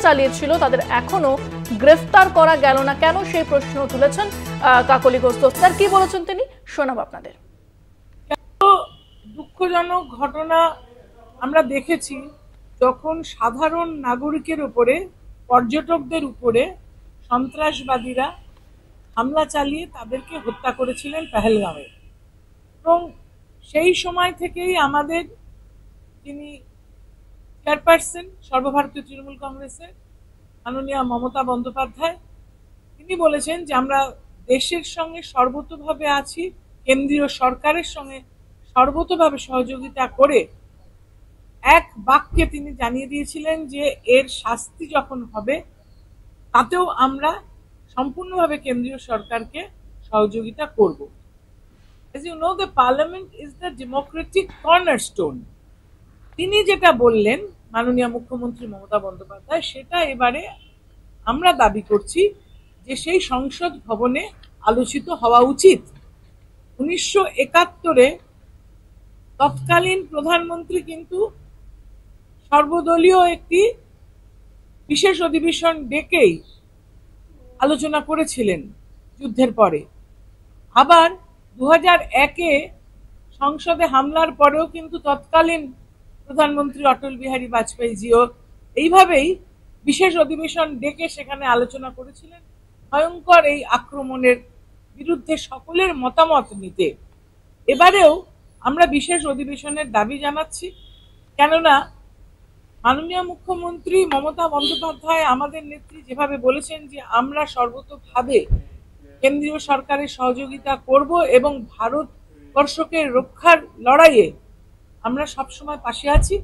চালিয়েছিল তাদের এখনো গ্রেফতার করা গেল না কেন, সেই প্রশ্ন তুলেছেন কাকলি ঘোষ দস্তিদার। কি বলেছেন তিনি, শোনাব আপনাদের। দুঃখজনক ঘটনা আমরা দেখেছি, যখন সাধারণ নাগরিকের উপরে, পর্যটকদের উপরে সন্ত্রাসবাদীরা হামলা চালিয়ে তাদেরকে হত্যা করেছিলেন পেহেলগাঁওয়ে। এবং সেই সময় থেকেই আমাদের যিনি চেয়ারপারসন সর্বভারতীয় তৃণমূল কংগ্রেসের মাননীয় মমতা বন্দ্যোপাধ্যায়, তিনি বলেছেন যে আমরা দেশের সঙ্গে সর্বতোভাবে আছি, কেন্দ্রীয় সরকারের সঙ্গে সর্বতোভাবে সহযোগিতা করে এক বাক্যে তিনি জানিয়ে দিয়েছিলেন যে এর শাস্তি যখন হবে তাতেও আমরা সম্পূর্ণভাবে কেন্দ্রীয় সরকারকে সহযোগিতা করব। As you know, the parliament is the democratic cornerstone. তিনি যেটা বললেন মাননীয় মুখ্যমন্ত্রী মমতা বন্দ্যোপাধ্যায়, সেটা এবারে আমরা দাবি করছি যে সেই সংসদ ভবনে আলোচিত হওয়া উচিত। 1971-এ তৎকালীন প্রধানমন্ত্রী কিন্তু সর্বদলীয় একটি বিশেষ অধিবেশন ডেকেই আলোচনা করেছিলেন যুদ্ধের পরে। আবার 2001-এ সংসদে হামলার পরেও কিন্তু তৎকালীন প্রধানমন্ত্রী অটল বিহারী বাজপেয়ীজিও এইভাবেই বিশেষ অধিবেশন ডেকে সেখানে আলোচনা করেছিলেন ভয়ঙ্কর এই আক্রমণের বিরুদ্ধে সকলের মতামত নিতে। এবারেও আমরা বিশেষ অধিবেশনের দাবি জানাচ্ছি, কেননা মাননীয় মুখ্যমন্ত্রী মমতা বন্দ্যোপাধ্যায় আমাদের নেত্রী যেভাবে বলেছেন যে আমরা সর্বতোভাবে কেন্দ্রীয় সরকারের সহযোগিতা করব এবং ভারতবর্ষকে রক্ষার লড়াইয়ে আমরা সবসময় পাশে আছি।